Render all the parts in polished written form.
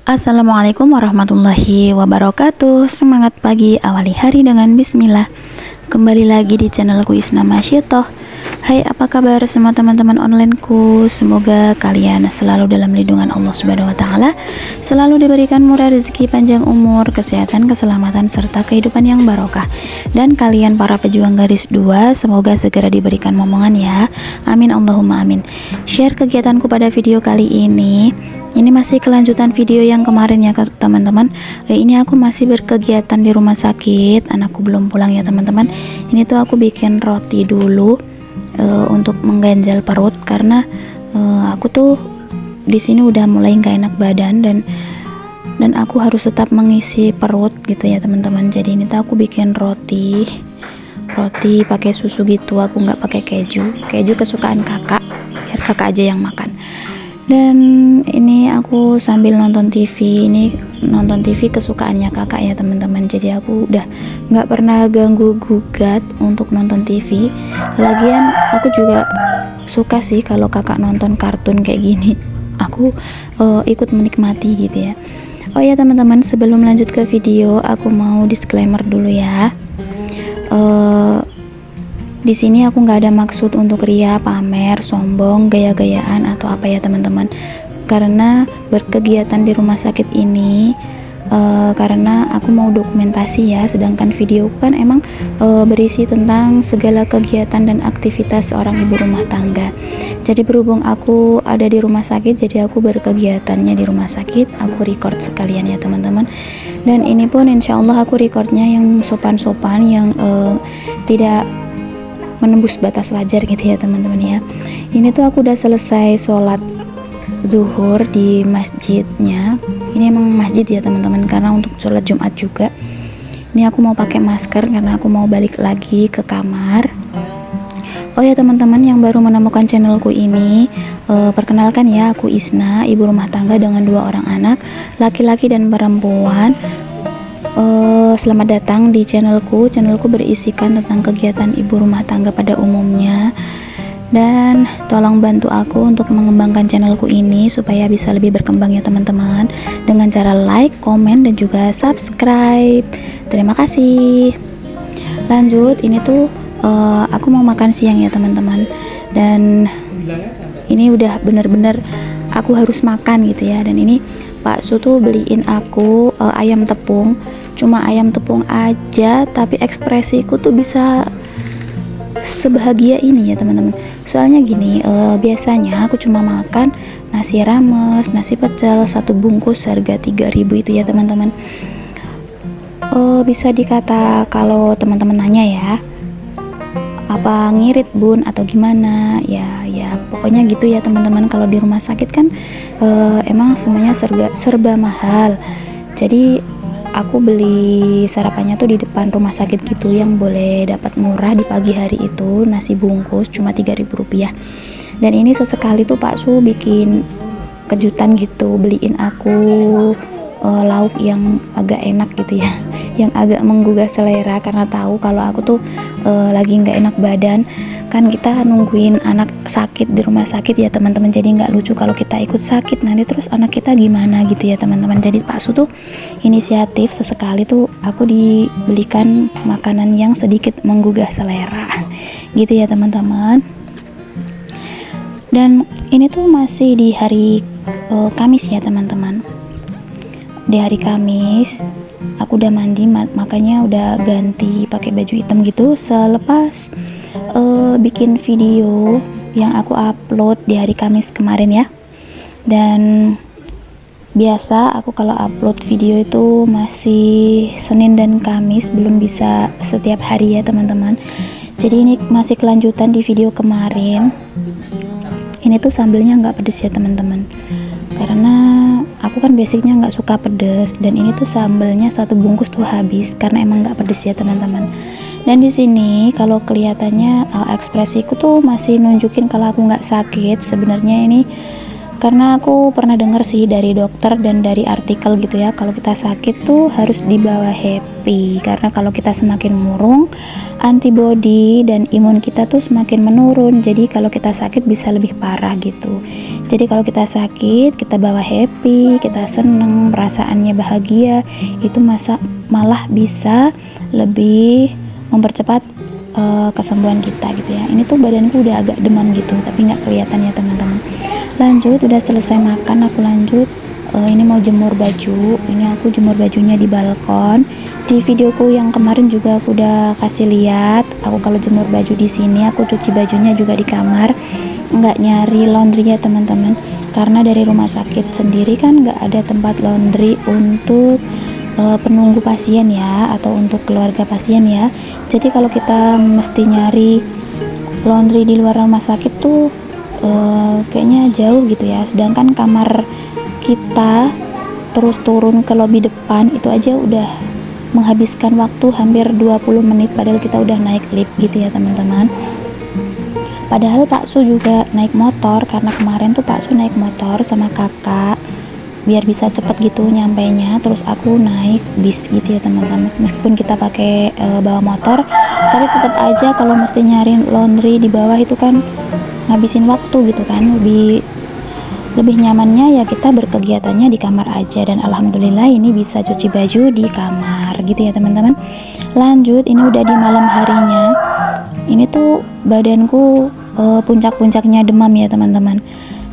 Assalamualaikum warahmatullahi wabarakatuh. Semangat pagi, awali hari dengan bismillah. Kembali lagi di channelku Isna Masyitoh. Hai, apa kabar semua teman-teman onlineku? Semoga kalian selalu dalam lindungan Allah Subhanahu wa taala, selalu diberikan murah rezeki, panjang umur, kesehatan, keselamatan serta kehidupan yang barokah. Dan kalian para pejuang garis 2 semoga segera diberikan momongan ya. Amin Allahumma amin. Share kegiatanku pada video kali ini. Ini masih kelanjutan video yang kemarin ya teman-teman. Ini aku masih berkegiatan di rumah sakit. Anakku belum pulang ya teman-teman. Ini tuh aku bikin roti dulu untuk mengganjal perut karena aku tuh di sini udah mulai nggak enak badan dan aku harus tetap mengisi perut gitu ya teman-teman. Jadi ini tuh aku bikin roti pakai susu gitu. Aku nggak pakai keju kesukaan kakak, biar kakak aja yang makan. Dan ini aku sambil nonton TV. Ini nonton TV kesukaannya kakak ya teman-teman. Jadi aku udah nggak pernah ganggu gugat untuk nonton TV. Lagian aku juga suka sih kalau kakak nonton kartun kayak gini. Aku ikut menikmati gitu ya. Oh ya teman-teman, sebelum lanjut ke video aku mau disclaimer dulu ya. Di sini aku nggak ada maksud untuk ria, pamer, sombong, gaya-gayaan atau apa ya teman-teman. Karena berkegiatan di rumah sakit ini karena aku mau dokumentasi ya, sedangkan video kan emang berisi tentang segala kegiatan dan aktivitas seorang ibu rumah tangga. Jadi berhubung aku ada di rumah sakit, jadi aku berkegiatannya di rumah sakit, aku record sekalian ya teman-teman. Dan ini pun insya Allah aku recordnya yang sopan-sopan, yang tidak menembus batas wajar gitu ya teman-teman ya. Ini tuh aku udah selesai sholat zuhur di masjidnya. Ini emang masjid ya teman-teman, karena untuk sholat Jumat juga. Ini aku mau pakai masker karena aku mau balik lagi ke kamar. Oh ya teman-teman yang baru menemukan channelku ini, perkenalkan ya, aku Isna, ibu rumah tangga dengan 2 orang anak, laki-laki dan perempuan. Selamat datang di channelku berisikan tentang kegiatan ibu rumah tangga pada umumnya. Dan tolong bantu aku untuk mengembangkan channelku ini supaya bisa lebih berkembang ya teman-teman, dengan cara like, komen, dan juga subscribe. Terima kasih. Lanjut, ini tuh aku mau makan siang ya teman-teman. Dan ini udah bener-bener aku harus makan gitu ya. Dan ini Pak Su tuh beliin aku ayam tepung. Cuma ayam tepung aja, tapi ekspresiku tuh bisa sebahagia ini ya teman-teman. Soalnya gini, biasanya aku cuma makan nasi rames, nasi pecel, 1 bungkus harga 3.000 itu ya teman-teman. Bisa dikata kalau teman-teman nanya ya, apa ngirit bun atau gimana ya pokoknya gitu ya teman-teman. Kalau di rumah sakit kan emang semuanya serba mahal. Jadi aku beli sarapannya tuh di depan rumah sakit gitu, yang boleh dapat murah di pagi hari itu, nasi bungkus cuma 3.000 rupiah. Dan ini sesekali tuh Pak Su bikin kejutan gitu, beliin aku lauk yang agak enak gitu ya, yang agak menggugah selera, karena tahu kalau aku tuh lagi nggak enak badan. Kan kita nungguin anak sakit di rumah sakit ya teman-teman, jadi nggak lucu kalau kita ikut sakit nanti terus anak kita gimana gitu ya teman-teman. Jadi Pak Su tuh inisiatif sesekali tuh aku dibelikan makanan yang sedikit menggugah selera gitu ya teman-teman. Dan ini tuh masih di hari Kamis ya teman-teman. Di hari Kamis aku udah mandi, makanya udah ganti pakai baju hitam gitu selepas bikin video yang aku upload di hari Kamis kemarin ya. Dan biasa aku kalau upload video itu masih Senin dan Kamis, belum bisa setiap hari ya teman-teman. Jadi ini masih kelanjutan di video kemarin. Ini tuh sambelnya nggak pedes ya teman-teman, karena aku kan basicnya nggak suka pedes. Dan ini tuh sambelnya 1 bungkus tuh habis karena emang nggak pedes ya teman-teman. Dan di sini kalau kelihatannya ekspresiku tuh masih nunjukin kalau aku nggak sakit. Sebenarnya ini Karena aku pernah dengar sih dari dokter dan dari artikel gitu ya, kalau kita sakit tuh harus dibawa happy, karena kalau kita semakin murung, antibody dan imun kita tuh semakin menurun. Jadi kalau kita sakit bisa lebih parah gitu. Jadi kalau kita sakit, kita bawa happy, kita seneng, perasaannya bahagia, itu malah bisa lebih mempercepat kesembuhan kita gitu ya. Ini tuh badanku udah agak demam gitu, tapi nggak kelihatan ya teman-teman. Lanjut, udah selesai makan, aku lanjut ini mau jemur baju. Ini aku jemur bajunya di balkon. Di videoku yang kemarin juga aku udah kasih lihat, aku kalau jemur baju di sini, aku cuci bajunya juga di kamar, nggak nyari laundry ya teman-teman, karena dari rumah sakit sendiri kan nggak ada tempat laundry untuk penunggu pasien ya, atau untuk keluarga pasien ya. Jadi kalau kita mesti nyari laundry di luar rumah sakit tuh kayaknya jauh gitu ya. Sedangkan kamar kita terus turun ke lobi depan itu aja udah menghabiskan waktu hampir 20 menit, padahal kita udah naik lift gitu ya teman-teman. Padahal Pak Su juga naik motor, karena kemarin tuh Pak Su naik motor sama kakak biar bisa cepet gitu nyampainya, terus aku naik bis gitu ya teman-teman. Meskipun kita pakai bawa motor, tapi tetap aja kalau mesti nyari laundry di bawah itu kan ngabisin waktu gitu kan. Lebih nyamannya ya kita berkegiatannya di kamar aja, dan alhamdulillah ini bisa cuci baju di kamar gitu ya teman-teman. Lanjut, ini udah di malam harinya. Ini tuh badanku puncak-puncaknya demam ya teman-teman.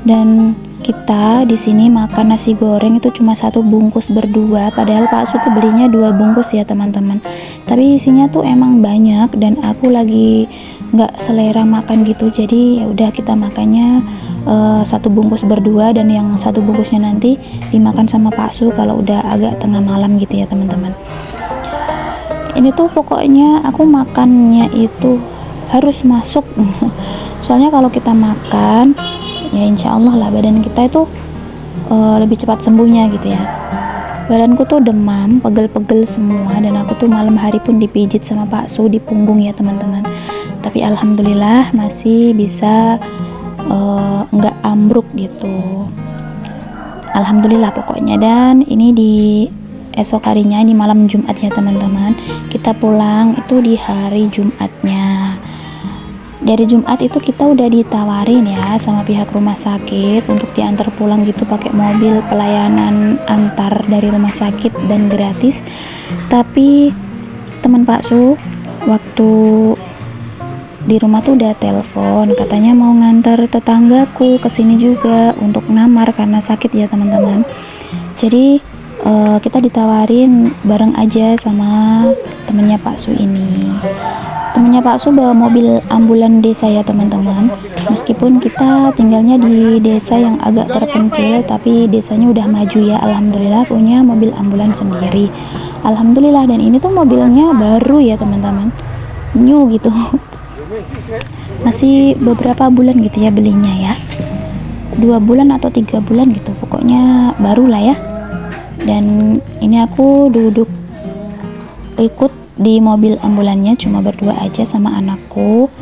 Dan kita di sini makan nasi goreng itu cuma satu bungkus berdua, padahal Pak Su tuh belinya 2 bungkus ya teman-teman. Tapi isinya tuh emang banyak dan aku lagi nggak selera makan gitu, jadi ya udah kita makannya satu bungkus berdua, dan yang satu bungkusnya nanti dimakan sama Pak Su kalau udah agak tengah malam gitu ya teman-teman. Ini tuh pokoknya aku makannya itu harus masuk soalnya kalau kita makan ya insya Allah lah badan kita itu lebih cepat sembuhnya gitu ya. Badanku tuh demam, pegel-pegel semua, dan aku tuh malam hari pun dipijit sama Pak Su di punggung ya teman-teman. Tapi alhamdulillah masih bisa nggak ambruk gitu, alhamdulillah pokoknya. Dan ini di esok harinya, di malam Jumat ya teman-teman, kita pulang itu di hari Jumatnya. Dari Jumat itu kita udah ditawarin ya sama pihak rumah sakit untuk diantar pulang gitu pakai mobil pelayanan antar dari rumah sakit dan gratis. Tapi teman Pak Su waktu di rumah tuh udah telepon, katanya mau ngantar tetanggaku ke sini juga untuk ngamar karena sakit ya teman-teman. Jadi kita ditawarin bareng aja sama temennya Pak Su ini. Temennya Pak Su bawa mobil ambulan desa ya teman-teman. Meskipun kita tinggalnya di desa yang agak terpencil, tapi desanya udah maju ya, alhamdulillah punya mobil ambulan sendiri, alhamdulillah. Dan ini tuh mobilnya baru ya teman-teman, new gitu, masih beberapa bulan gitu ya belinya ya, 2 bulan atau 3 bulan gitu, pokoknya baru lah ya. Dan ini aku duduk ikut di mobil ambulannya cuma berdua aja sama anakku.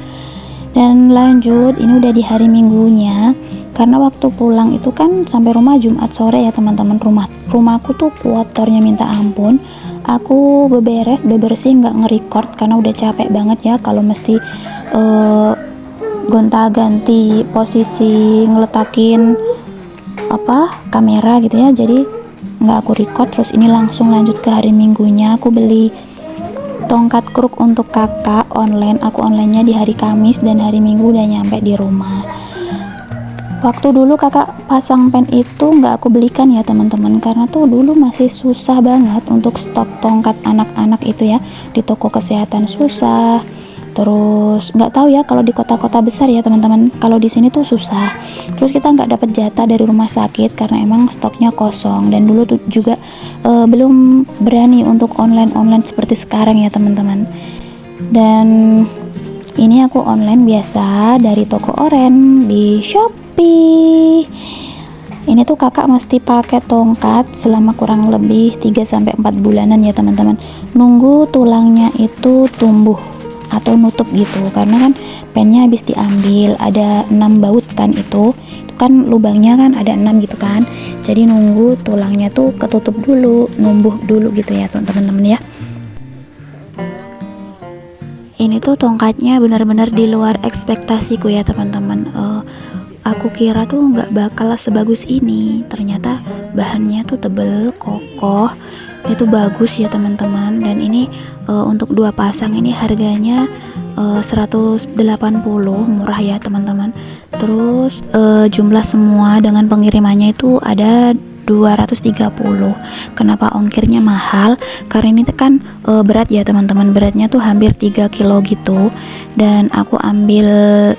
Dan lanjut, ini udah di hari Minggunya, karena waktu pulang itu kan sampai rumah Jumat sore ya teman-teman. Rumahku tuh kotornya minta ampun. Aku bebersih nggak nge-record karena udah capek banget ya kalau mesti gonta-ganti posisi ngeletakin kamera gitu ya, jadi nggak aku record. Terus ini langsung lanjut ke hari Minggunya, aku beli tongkat kruk untuk kakak online. Aku onlinenya di hari Kamis, dan hari Minggu udah nyampe di rumah. Waktu dulu kakak pasang pen itu nggak aku belikan ya teman-teman, karena tuh dulu masih susah banget untuk stok tongkat anak-anak itu ya, di toko kesehatan susah. Terus nggak tahu ya kalau di kota-kota besar ya teman-teman, kalau di sini tuh susah. Terus kita nggak dapat jatah dari rumah sakit karena emang stoknya kosong. Dan dulu tuh juga belum berani untuk online seperti sekarang ya teman-teman. Dan ini aku online biasa dari toko oren di Shopee. Ini tuh kakak mesti pakai tongkat selama kurang lebih 3-4 bulanan ya teman-teman, nunggu tulangnya itu tumbuh atau nutup gitu, karena kan pennya habis diambil ada 6 baut kan, itu kan lubangnya kan ada 6 gitu kan, jadi nunggu tulangnya tuh ketutup dulu, numbuh dulu gitu ya teman-teman ya. Ini tuh tongkatnya benar-benar di luar ekspektasiku ya teman-teman. Aku kira tuh nggak bakal sebagus ini, ternyata bahannya tuh tebel, kokoh, itu bagus ya teman-teman. Dan ini untuk 2 pasang ini harganya 180, murah ya teman-teman. Terus jumlah semua dengan pengirimannya itu ada 230. Kenapa ongkirnya mahal? Karena ini kan berat ya teman-teman, beratnya tuh hampir 3 kilo gitu, dan aku ambil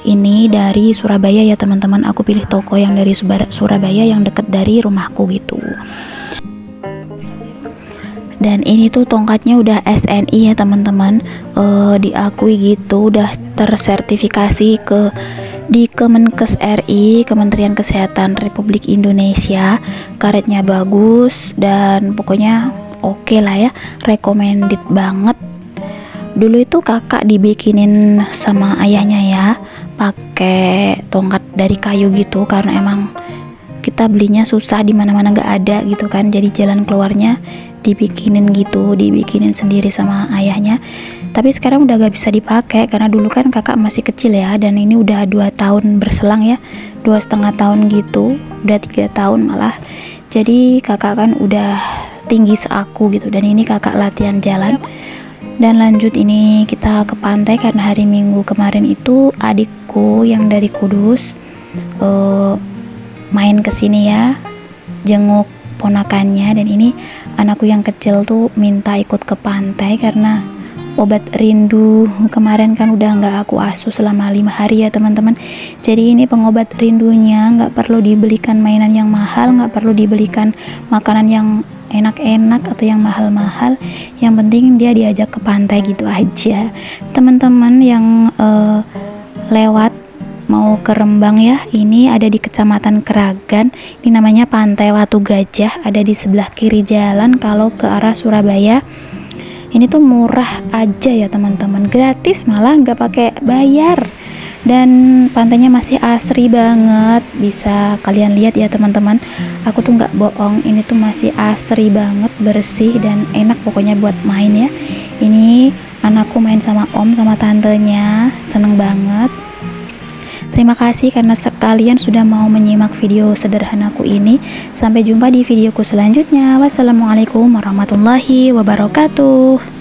ini dari Surabaya ya teman-teman. Aku pilih toko yang dari Surabaya yang deket dari rumahku gitu. Dan ini tuh tongkatnya udah SNI ya teman-teman, diakui gitu, udah tersertifikasi di Kemenkes RI, Kementerian Kesehatan Republik Indonesia. Karetnya bagus dan pokoknya oke lah ya, recommended banget. Dulu itu kakak dibikinin sama ayahnya ya, pakai tongkat dari kayu gitu, karena emang kita belinya susah, di mana-mana nggak ada gitu kan, jadi jalan keluarnya dibikinin gitu, dibikinin sendiri sama ayahnya. Tapi sekarang udah gak bisa dipakai karena dulu kan kakak masih kecil ya, dan ini udah 2 tahun berselang ya, 2,5 tahun gitu, udah 3 tahun malah. Jadi kakak kan udah tinggi seaku gitu, dan ini kakak latihan jalan. Dan lanjut ini kita ke pantai karena hari Minggu kemarin itu adikku yang dari Kudus main kesini ya, jenguk ponakannya. Dan ini anakku yang kecil tuh minta ikut ke pantai karena obat rindu kemarin kan udah nggak aku asuh selama 5 hari ya teman-teman. Jadi ini pengobat rindunya, nggak perlu dibelikan mainan yang mahal, nggak perlu dibelikan makanan yang enak-enak atau yang mahal-mahal, yang penting dia diajak ke pantai gitu aja. Teman-teman yang lewat mau ke Rembang ya, ini ada di Kecamatan Keragan, ini namanya Pantai Watu Gajah, ada di sebelah kiri jalan kalau ke arah Surabaya. Ini tuh murah aja ya teman-teman, gratis malah, nggak pakai bayar, dan pantainya masih asri banget, bisa kalian lihat ya teman-teman. Aku tuh nggak bohong, ini tuh masih asri banget, bersih dan enak pokoknya buat main ya. Ini anakku main sama om sama tantenya, seneng banget. Terima kasih karena sekalian sudah mau menyimak video sederhanaku ini. Sampai jumpa di videoku selanjutnya. Wassalamualaikum warahmatullahi wabarakatuh.